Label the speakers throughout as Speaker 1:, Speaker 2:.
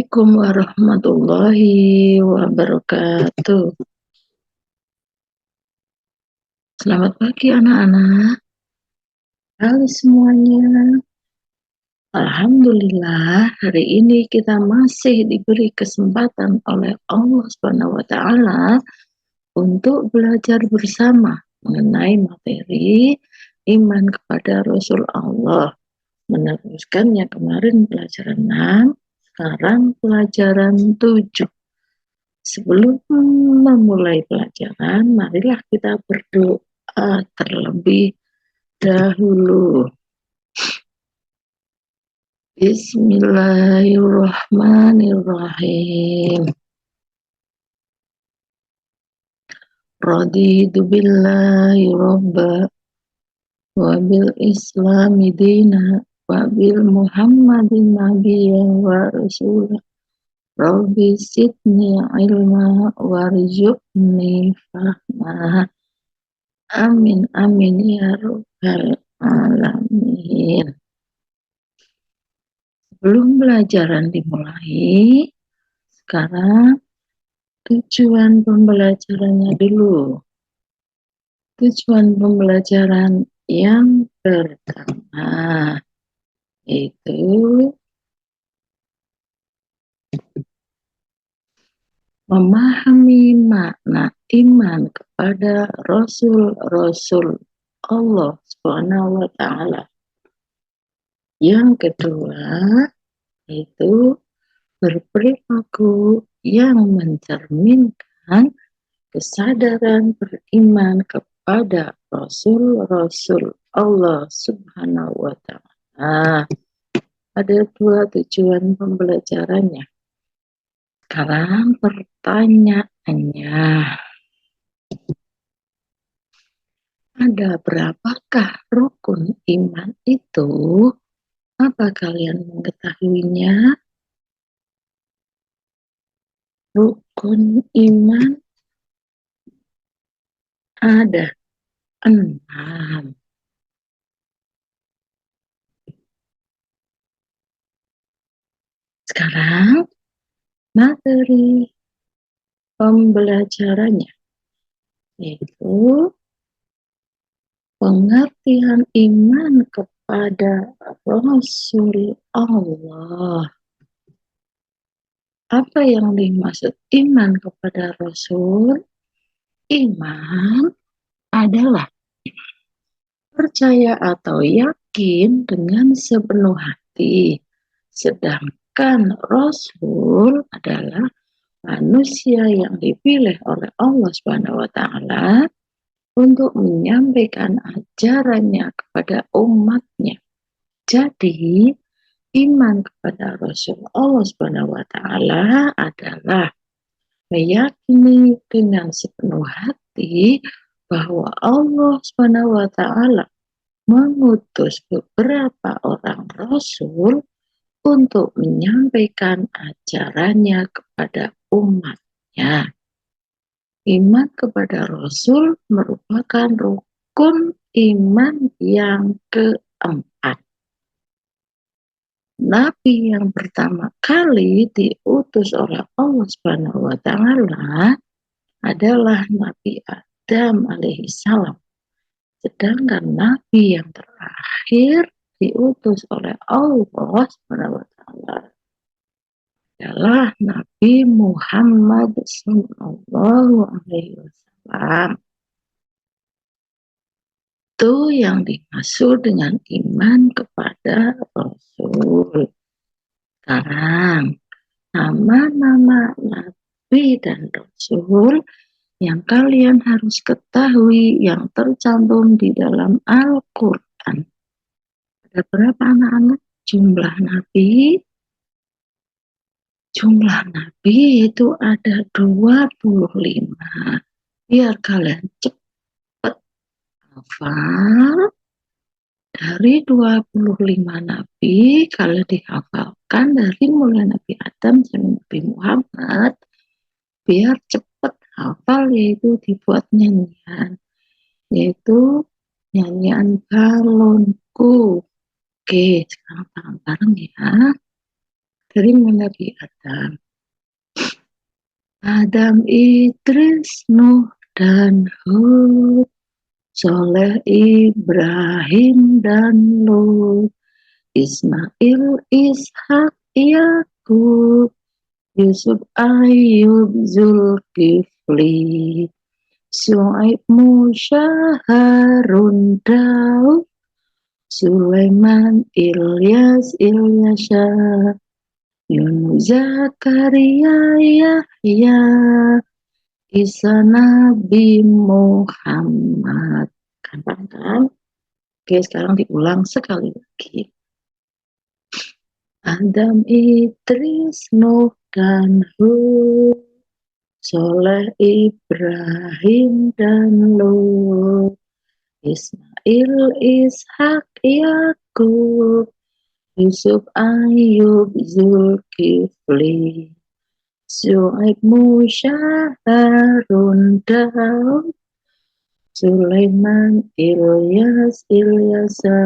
Speaker 1: Assalamualaikum warahmatullahi wabarakatuh. Selamat pagi anak-anak. Halo semuanya. Alhamdulillah hari ini kita masih diberi kesempatan oleh Allah Subhanahu wa taala untuk belajar bersama mengenai materi iman kepada Rasul Allah. Meneruskannya kemarin pelajaran 6, sekarang pelajaran 7. Sebelum memulai pelajaran, marilah kita berdoa terlebih dahulu. Bismillahirrahmanirrahim. Raditu billahi robba wa bil islami dina wa bil muhammadin nabiyya wa rasulah. Rabbi zidni ilma warzuqni fahma. Amin amin ya rabbal alamin. Sebelum pelajaran dimulai, sekarang tujuan pembelajarannya dulu. Tujuan pembelajaran yang pertama yaitu memahami makna iman kepada Rasul-Rasul Allah Subhanahu wa taala. Yang kedua yaitu berperilaku yang mencerminkan kesadaran beriman kepada Rasul-Rasul Allah Subhanahu wa taala. Ada dua tujuan pembelajarannya. Sekarang pertanyaannya, ada berapakah rukun iman itu? Apa kalian mengetahuinya? Rukun iman ada 6. Sekarang materi pembelajarannya yaitu pengertian iman kepada Rasul Allah. Apa yang dimaksud iman kepada Rasul? Iman adalah percaya atau yakin dengan sepenuh hati. Sedangkan Rasul adalah manusia yang dipilih oleh Allah Subhanahu wa taala untuk menyampaikan ajarannya kepada umatnya. Jadi, iman kepada Rasul Allah Subhanahu wa taala adalah meyakini dengan sepenuh hati bahwa Allah Subhanahu wa taala mengutus beberapa orang rasul untuk menyampaikan ajarannya kepada umatnya. Iman kepada Rasul merupakan rukun iman yang keempat. Nabi yang pertama kali diutus oleh Allah Subhanahu wa taala adalah Nabi Adam alaihissalam. Sedangkan Nabi yang terakhir diutus oleh Allah Subhanahu wa taala adalah Nabi Muhammad sallallahu alaihi wasallam. Itu yang dimaksud dengan iman kepada Rasul. Sekarang, nama-nama Nabi dan Rasul yang kalian harus ketahui yang tercantum di dalam Al-Quran. Ada berapa anak-anak jumlah Nabi? Jumlah Nabi itu ada 25. Biar kalian cepat hafal, dari 25 Nabi, kalau dihafalkan dari mulai Nabi Adam sampai Nabi Muhammad, biar cepat hafal yaitu dibuat nyanyian, yaitu nyanyian balonku. Oke, sekarang bareng-bareng ya. Terima Nabi Adam. Adam, Idris, Nuh, dan Hud, Soleh, Ibrahim, dan Lut, Ismail, Ishak, Yakub, Yusuf, Ayub, Zulkifli, Syuaib, Musa, Harun, Daud, Sulaiman, Ilyas, Ilyasa, Yunus, Zakaria, Yahya, Isa, Nabi Muhammad. Gampang kan? Oke, sekarang diulang sekali lagi. Adam, Idris, Nuh, dan Hud, Soleh, Ibrahim, dan Lut, Ismail, Ishak, Yakub, Yusuf, Ayub, Zulkifli, Syuaib, Musa, Harun, Daud, Sulaiman, Ilyas, Ilyasa,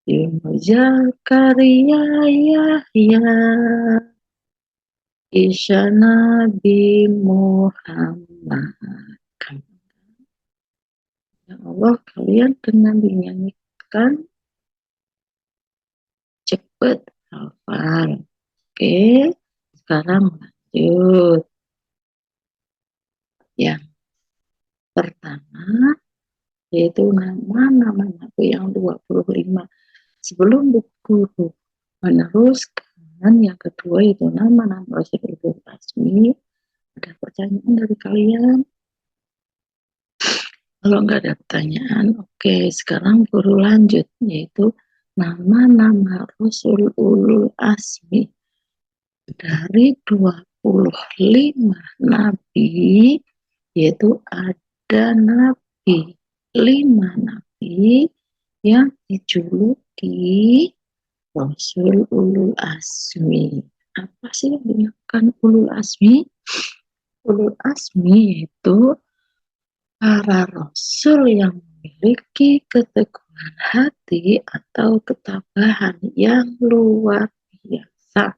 Speaker 1: Yunus, Zakaria, Yahya, Isa, Nabi Muhammad. Ya Allah, kalian dengan dinyanyikan cepat hafal. Oke, sekarang lanjut. Yang pertama yaitu nama-nama Nabi yang 25. Sebelum buku guru meneruskan, yang kedua itu nama-nama Rasulullah Asmi. Ada pertanyaan dari kalian? Kalau nggak ada pertanyaan, oke, sekarang guru lanjut, yaitu nama-nama Rasul Ulul Asmi. Dari 25 Nabi, yaitu ada Nabi, 5 Nabi yang dijuluki Rasul Ulul Asmi. Apa sih yang dinamakan Ulul Asmi? Ulul Asmi yaitu para Rasul yang memiliki keteguhan hati atau ketabahan yang luar biasa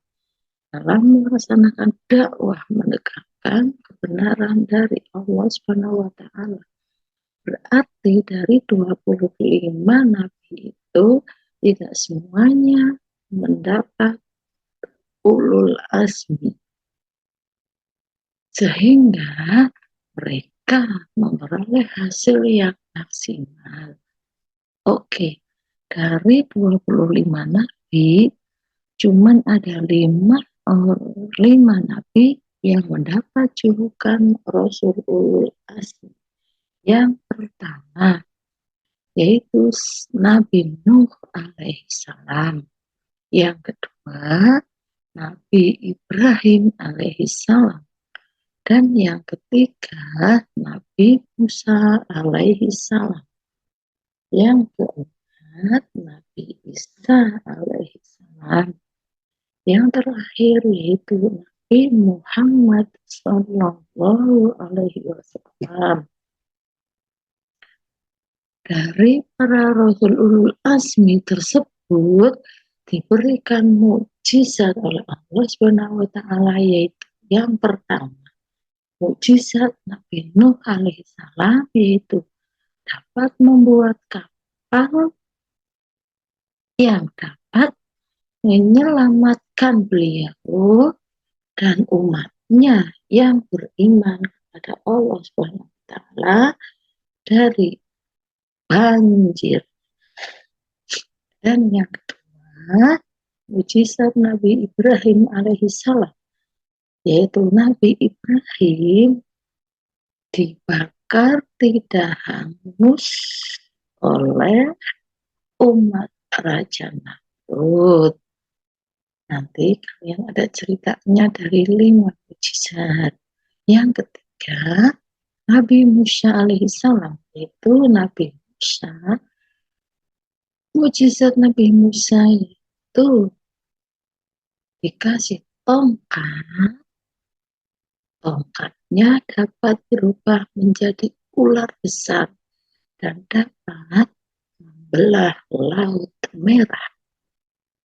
Speaker 1: dalam melaksanakan dakwah menegakkan kebenaran dari Allah Subhanahu wa taala. Berarti dari 25 nabi itu tidak semuanya mendapat ulul asmi, sehingga mereka memperoleh hasil yang maksimal. Oke, dari 25 nabi cuman ada 5 nabi yang mendapat julukan Rasul Ulul Asmi. Yang pertama yaitu Nabi Nuh alaihissalam. Yang kedua Nabi Ibrahim alaihissalam. Dan yang ketiga Nabi Musa alaihissalam. Yang keempat Nabi Isa alaihissalam. Yang terakhir yaitu Nabi Muhammad sallallahu alaihi wasallam. Dari para Rasul Ulul Asmi tersebut diberikan mukjizat oleh Allah Subhanahu wa taala, yaitu yang pertama mukjizat Nabi Nuh alaihissalam, yaitu dapat membuat kapal yang dapat menyelamatkan beliau dan umatnya yang beriman kepada Allah Subhanahu wa taala dari banjir. Dan yang kedua mukjizat Nabi Ibrahim alaihissalam, yaitu Nabi Ibrahim dibakar tidak hangus oleh umat Raja Namrud. Nanti kalian ada ceritanya dari 5 mukjizat. Yang ketiga Nabi Musa alaihissalam, yaitu Nabi Musa. Mukjizat Nabi Musa itu dikasih tongkat. Tongkatnya dapat berubah menjadi ular besar dan dapat membelah laut merah.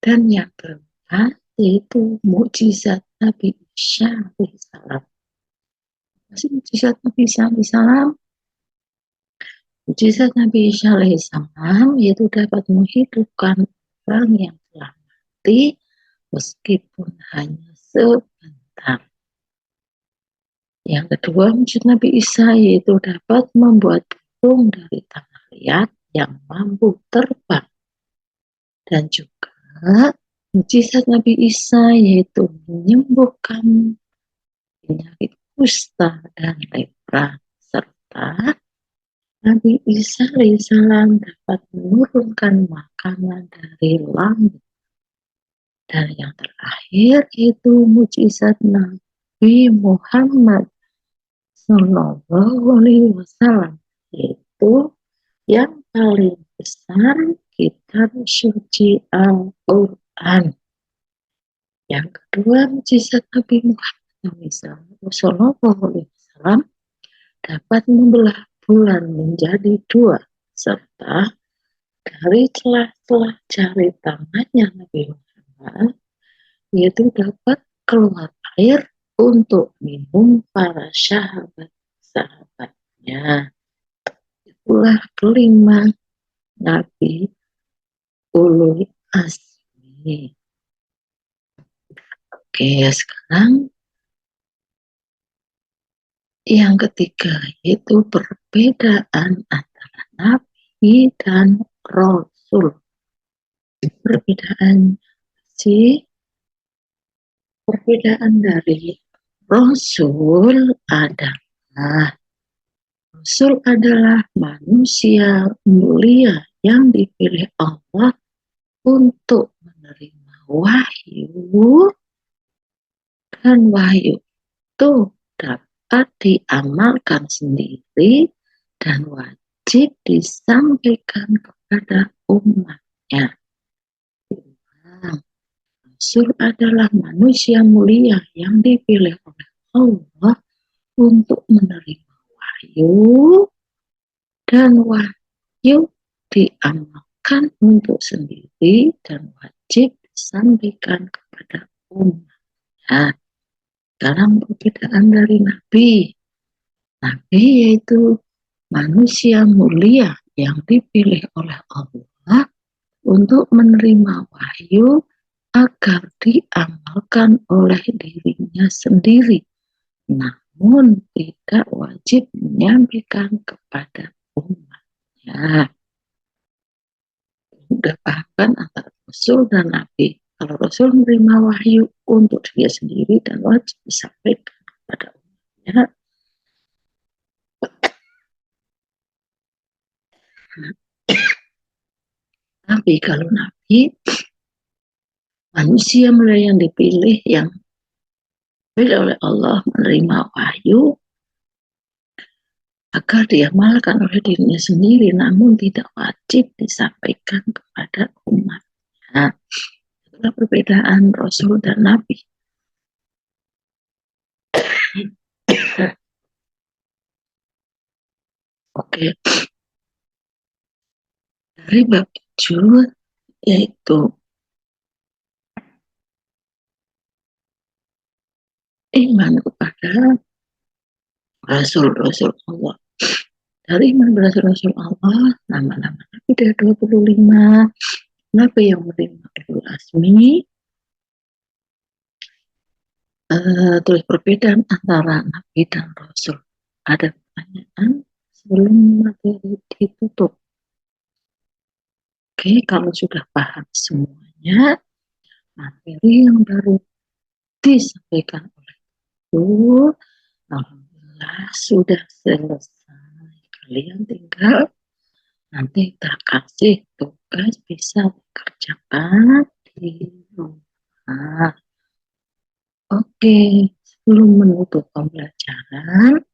Speaker 1: Dan yang keempat yaitu mukjizat Nabi Isa alaihissalam. Masih mukjizat Nabi Isa alaihissalam. Mukjizat Nabi Isa alaihissalam yaitu dapat menghidupkan orang yang telah mati meskipun hanya sebentar. Yang kedua, mujizat Nabi Isa yaitu dapat membuat burung dari tanah liat yang mampu terbang. Dan juga mujizat Nabi Isa yaitu menyembuhkan penyakit kusta dan lepra, serta Nabi Isa alaihissalam dapat menurunkan makanan dari langit. Dan yang terakhir itu mujizat Nabi Muhammad Sallallahu Alaihi Wasallam, yaitu yang paling besar kitab suci Al-Quran. Yang kedua, mujizat Nabi Muhammad Sallallahu Alaihi Wasallam dapat membelah bulan menjadi dua, serta dari celah-celah jari tangannya Nabi Muhammad yaitu dapat keluar air untuk minum para sahabat-sahabatnya. Itulah kelima Nabi Ulul Azmi. Oke, sekarang yang ketiga yaitu perbedaan antara Nabi dan Rasul. Perbedaan dari Rasul adalah manusia mulia yang dipilih Allah untuk menerima wahyu, dan wahyu itu dapat diamalkan sendiri dan wajib disampaikan kepada umatnya. Rasul adalah manusia mulia yang dipilih oleh Allah untuk menerima wahyu, dan wahyu diamalkan untuk sendiri dan wajib disampaikan kepada umatnya. Dalam perbedaan dari Nabi yaitu manusia mulia yang dipilih oleh Allah untuk menerima wahyu agar diamalkan oleh dirinya sendiri, namun tidak wajib menyampaikan kepada umatnya. Sudah paham kan antara Rasul dan Nabi? Kalau Rasul menerima wahyu untuk dia sendiri dan wajib disampaikan kepada umatnya. Tapi kalau Nabi, manusia mulia yang dipilih, yang dipilih oleh Allah menerima wahyu agar diamalkan oleh dirinya sendiri, namun tidak wajib disampaikan kepada umatnya. Itulah perbedaan Rasul dan Nabi. Oke. Dari bab 7 yaitu iman kepada Rasul-Rasul Allah. Dari iman Rasul-Rasul Allah, nama-nama Nabi ada 25. Nabi yang menerima Ulul Azmi. Terus perbedaan antara Nabi dan Rasul. Ada pertanyaan sebelum materi ditutup? Oke, kalau sudah paham semuanya, materi yang baru disampaikan oleh Guru, alhamdulillah sudah selesai. Kalian tinggal nanti tak kasih tugas bisa dikerjakan di rumah. Oke, sebelum menutup pembelajaran,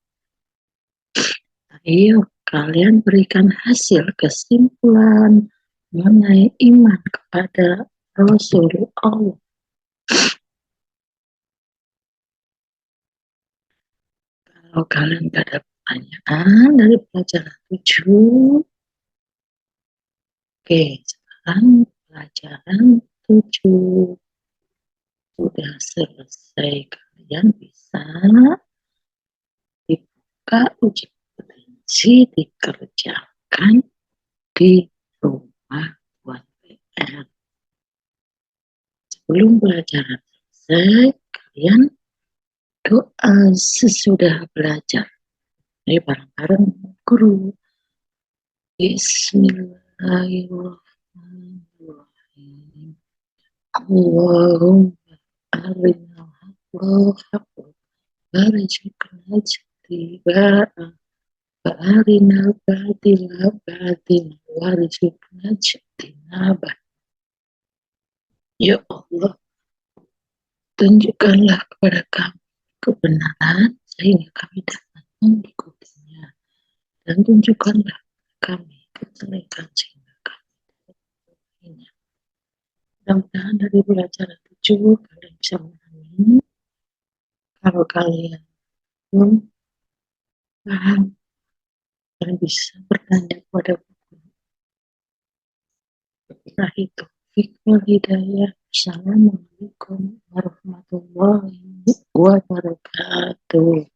Speaker 1: ayo kalian berikan hasil kesimpulan mengenai iman kepada Rasulullah. Kalau kalian tidak ada pertanyaan dari pelajaran 7, oke, sekarang pelajaran 7. sudah selesai kalian bisa dibuka uji potensi dikerjakan di rumah buat PR. Sebelum pelajaran selesai, kalian doa sesudah belajar. Ini bareng-bareng guru. Bismillahirrahmanirrahim. Allahumma arina haqqa warzuqna ijtibaa wa arina batila batila warzuqna ijtinabah. Ya Allah, tunjukkanlah kepada kami kebenaran sehingga kami dapat mengikutinya, dan tunjukkanlah kami kejelekan sehingga kami dapat mengikutinya. Mudah-mudahan dari pelajaran 7 kalian bisa memahami. Kalau kalian belum paham, kalian bisa bertanya kepada guru. Itu Fikul Hidayah. Assalamualaikum warahmatullahi wabarakatuh.